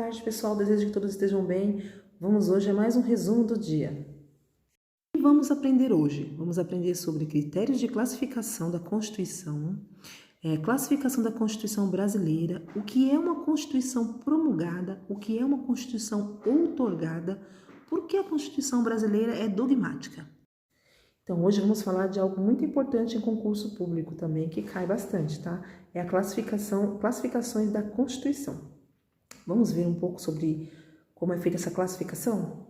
tarde, pessoal. Desejo que todos estejam bem. Vamos hoje a mais um resumo do dia. O que vamos aprender hoje? Vamos aprender sobre critérios de classificação da Constituição, classificação da Constituição brasileira, o que é uma Constituição promulgada, o que é uma Constituição outorgada, por que a Constituição brasileira é dogmática. Então, hoje vamos falar de algo muito importante em concurso público também, que cai bastante, tá? É a classificações da Constituição. Vamos ver um pouco sobre como é feita essa classificação?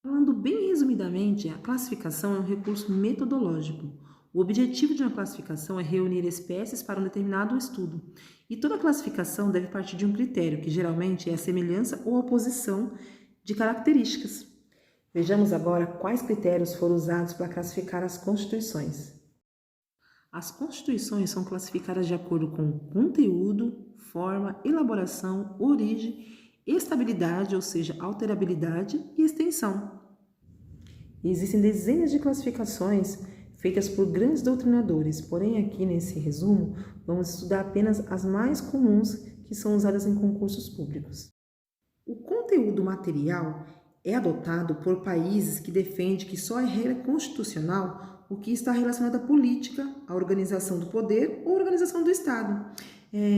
Falando bem resumidamente, a classificação é um recurso metodológico. O objetivo de uma classificação é reunir espécies para um determinado estudo. E toda classificação deve partir de um critério, que geralmente é a semelhança ou oposição de características. Vejamos agora quais critérios foram usados para classificar as constituições. As constituições são classificadas de acordo com conteúdo, forma, elaboração, origem, estabilidade, ou seja, alterabilidade e extensão. Existem dezenas de classificações feitas por grandes doutrinadores, porém aqui nesse resumo vamos estudar apenas as mais comuns que são usadas em concursos públicos. O conteúdo material é adotado por países que defendem que só é regra constitucional o que está relacionado à política, à organização do poder ou organização do Estado.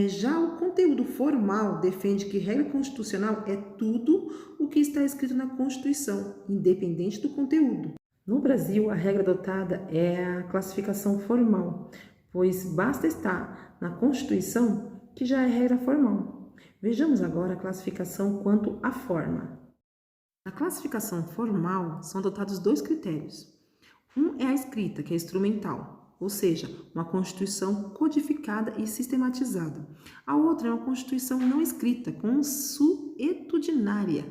Já o conteúdo formal defende que regra constitucional é tudo o que está escrito na Constituição, independente do conteúdo. No Brasil, a regra adotada é a classificação formal, pois basta estar na Constituição que já é regra formal. Vejamos agora a classificação quanto à forma. Na classificação formal, são adotados dois critérios. Um é a escrita, que é instrumental, ou seja, uma Constituição codificada e sistematizada. A outra é uma Constituição não escrita, consuetudinária.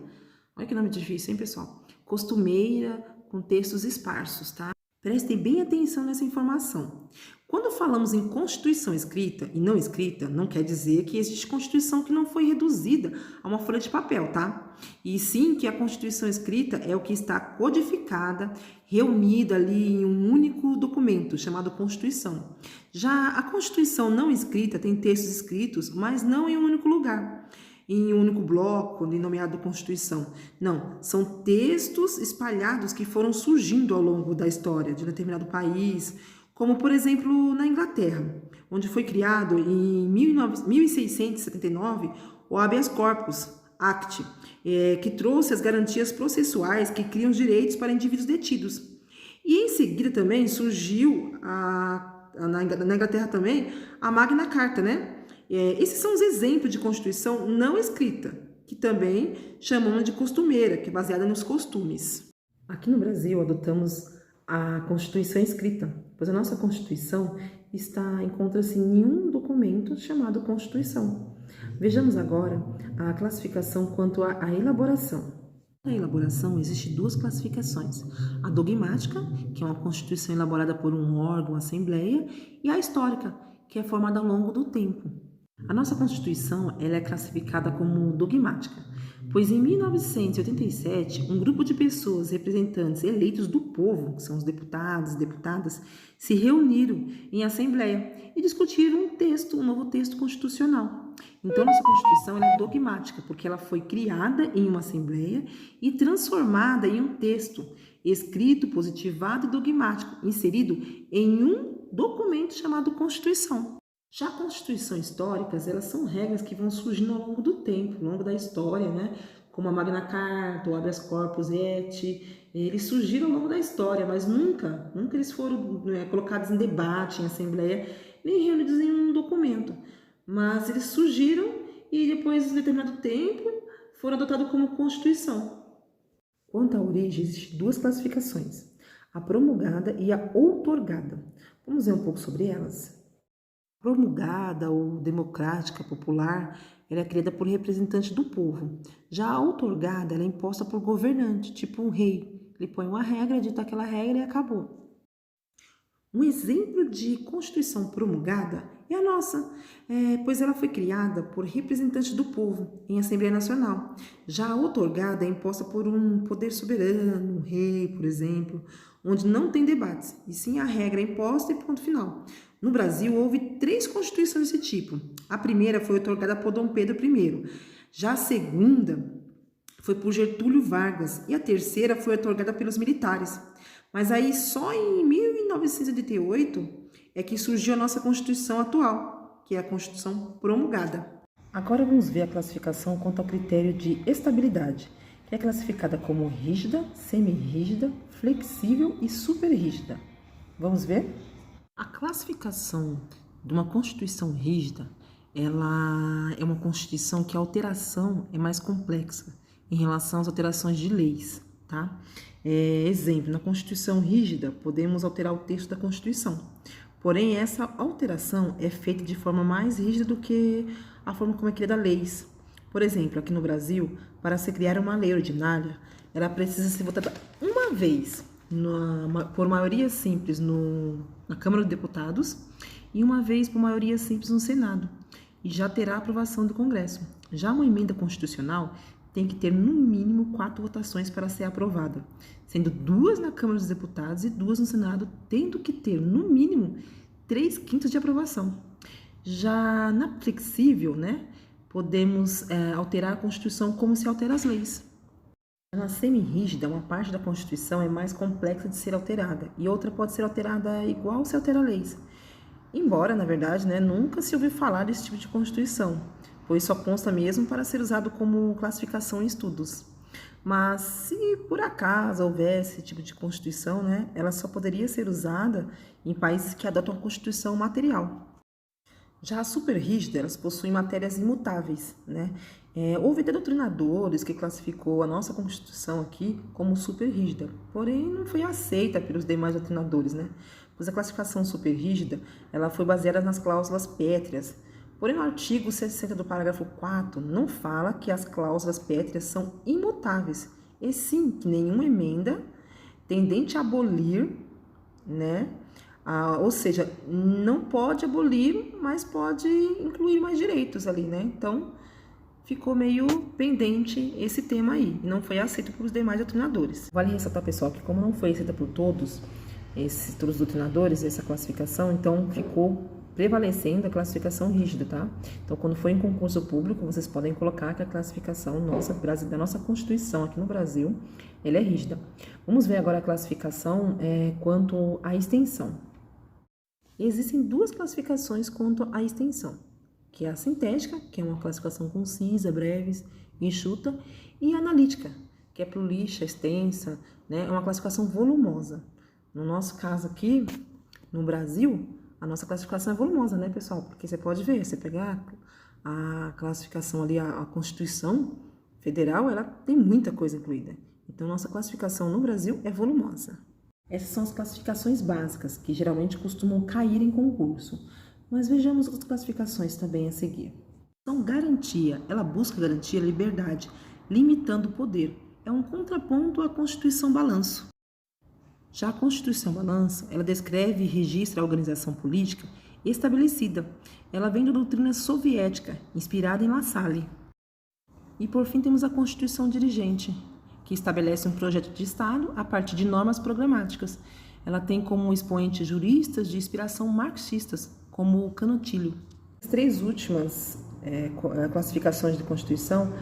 Olha que nome difícil, hein, pessoal? Costumeira, com textos esparsos, tá? Prestem bem atenção nessa informação. Quando falamos em Constituição escrita e não escrita, não quer dizer que existe Constituição que não foi reduzida a uma folha de papel, tá? E sim que a Constituição escrita é o que está codificada, reunida ali em um único documento, chamado Constituição. Já a Constituição não escrita tem textos escritos, mas não em um único lugar, em um único bloco, denominado Constituição. Não, são textos espalhados que foram surgindo ao longo da história de um determinado país, como, por exemplo, na Inglaterra, onde foi criado em 1679 o Habeas Corpus Act, que trouxe as garantias processuais que criam os direitos para indivíduos detidos. E em seguida também surgiu, na Inglaterra também, a Magna Carta, né? Esses são os exemplos de Constituição não escrita, que também chamamos de costumeira, que é baseada nos costumes. Aqui no Brasil, adotamos a Constituição escrita, pois a nossa Constituição encontra-se em um documento chamado Constituição. Vejamos agora a classificação quanto à elaboração. Na elaboração, existem duas classificações: a dogmática, que é uma Constituição elaborada por um órgão, assembleia, e a histórica, que é formada ao longo do tempo. A nossa Constituição ela é classificada como dogmática, pois em 1987, um grupo de pessoas representantes eleitos do povo, que são os deputados e deputadas, se reuniram em assembleia e discutiram um novo texto constitucional. Então, nossa Constituição ela é dogmática, porque ela foi criada em uma assembleia e transformada em um texto escrito, positivado e dogmático, inserido em um documento chamado Constituição. Já constituições históricas, elas são regras que vão surgindo ao longo do tempo, ao longo da história, né? Como a Magna Carta, o Habeas Corpus et, eles surgiram ao longo da história, mas nunca eles foram colocados em debate, em assembleia, nem reunidos em um documento. Mas eles surgiram e depois de determinado tempo foram adotados como Constituição. Quanto à origem, existem duas classificações, a promulgada e a outorgada. Vamos ver um pouco sobre elas? Promulgada ou democrática, popular, ela é criada por representantes do povo. Já a outorgada, ela é imposta por governante, tipo um rei. Ele põe uma regra, dita aquela regra e acabou. Um exemplo de Constituição promulgada é a nossa, pois ela foi criada por representantes do povo em Assembleia Nacional. Já a outorgada é imposta por um poder soberano, um rei, por exemplo, onde não tem debates, e sim a regra é imposta e ponto final. No Brasil, houve 3 constituições desse tipo. A primeira foi outorgada por Dom Pedro I. Já a segunda foi por Getúlio Vargas e a terceira foi otorgada pelos militares. Mas aí só em 1988 é que surgiu a nossa Constituição atual, que é a Constituição promulgada. Agora vamos ver a classificação quanto ao critério de estabilidade, que é classificada como rígida, semi-rígida, flexível e superrígida. Vamos ver? A classificação de uma Constituição rígida, ela é uma Constituição que a alteração é mais complexa em relação às alterações de leis, tá? Exemplo, na Constituição rígida, podemos alterar o texto da Constituição. Porém, essa alteração é feita de forma mais rígida do que a forma como é criada leis. Por exemplo, aqui no Brasil, para se criar uma lei ordinária, ela precisa ser votada uma vez por maioria simples na Câmara dos Deputados e uma vez por maioria simples no Senado, e já terá aprovação do Congresso. Já uma emenda constitucional tem que ter no mínimo 4 votações para ser aprovada, sendo 2 na Câmara dos Deputados e 2 no Senado, tendo que ter no mínimo 3/5 de aprovação. Já na flexível, podemos alterar a Constituição como se altera as leis. Na semi-rígida, uma parte da Constituição é mais complexa de ser alterada e outra pode ser alterada igual se altera leis. Embora, na verdade, nunca se ouviu falar desse tipo de Constituição, pois só consta mesmo para ser usado como classificação em estudos. Mas se por acaso houvesse esse tipo de Constituição, ela só poderia ser usada em países que adotam a Constituição material. Já a superrígida, elas possuem matérias imutáveis, houve até doutrinadores que classificou a nossa Constituição aqui como superrígida, porém não foi aceita pelos demais doutrinadores, pois a classificação superrígida, ela foi baseada nas cláusulas pétreas. Porém, no artigo 60 do parágrafo 4, não fala que as cláusulas pétreas são imutáveis, e sim que nenhuma emenda tendente a abolir, ou seja, não pode abolir, mas pode incluir mais direitos ali, Então, ficou meio pendente esse tema aí, e não foi aceito pelos demais doutrinadores. Vale ressaltar, pessoal, que como não foi aceita por todos os doutrinadores, essa classificação, então ficou prevalecendo a classificação rígida, tá? Então, quando for em concurso público, vocês podem colocar que a classificação da nossa Constituição aqui no Brasil, ela é rígida. Vamos ver agora a classificação quanto à extensão. Existem 2 classificações quanto à extensão, que é a sintética, que é uma classificação concisa, breve, enxuta, e a analítica, que é prolixa, extensa, é uma classificação volumosa. No nosso caso aqui, no Brasil, a nossa classificação é volumosa, pessoal? Porque você pode ver, você pegar a classificação ali, a Constituição Federal, ela tem muita coisa incluída. Então, nossa classificação no Brasil é volumosa. Essas são as classificações básicas, que geralmente costumam cair em concurso. Mas vejamos as classificações também a seguir. Então, garantia, ela busca garantir a liberdade, limitando o poder. É um contraponto à Constituição Balanço. Já a Constituição Balanço, ela descreve e registra a organização política estabelecida. Ela vem da doutrina soviética, inspirada em La Salle. E por fim temos a Constituição Dirigente, que estabelece um projeto de Estado a partir de normas programáticas. Ela tem como expoente juristas de inspiração marxistas, como Canutilho. As 3 últimas classificações de Constituição,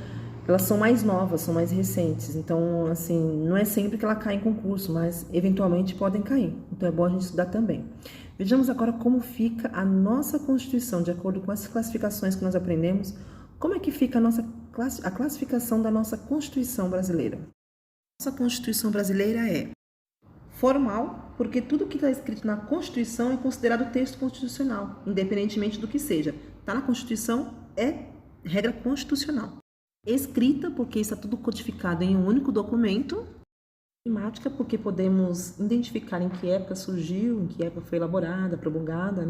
elas são mais novas, são mais recentes. Então, assim, não é sempre que ela cai em concurso, mas eventualmente podem cair. Então, é bom a gente estudar também. Vejamos agora como fica a nossa Constituição, de acordo com as classificações que nós aprendemos. Como é que fica a classificação da nossa Constituição brasileira? Nossa Constituição brasileira é formal, porque tudo que está escrito na Constituição é considerado texto constitucional, independentemente do que seja. Está na Constituição, é regra constitucional. Escrita, porque está tudo codificado em um único documento. Temática, porque podemos identificar em que época surgiu, em que época foi elaborada, promulgada,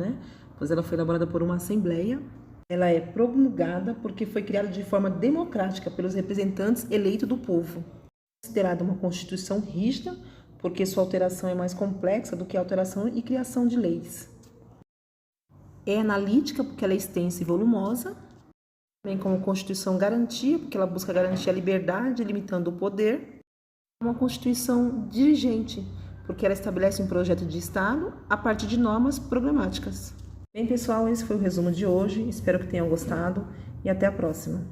Pois ela foi elaborada por uma assembleia. Ela é promulgada porque foi criada de forma democrática pelos representantes eleitos do povo. Considerada uma Constituição rígida, porque sua alteração é mais complexa do que a alteração e criação de leis. É analítica, porque ela é extensa e volumosa. Também como Constituição garantia, porque ela busca garantir a liberdade, limitando o poder. Uma Constituição dirigente, porque ela estabelece um projeto de Estado a partir de normas programáticas. Bem, pessoal, esse foi o resumo de hoje. Espero que tenham gostado e até a próxima.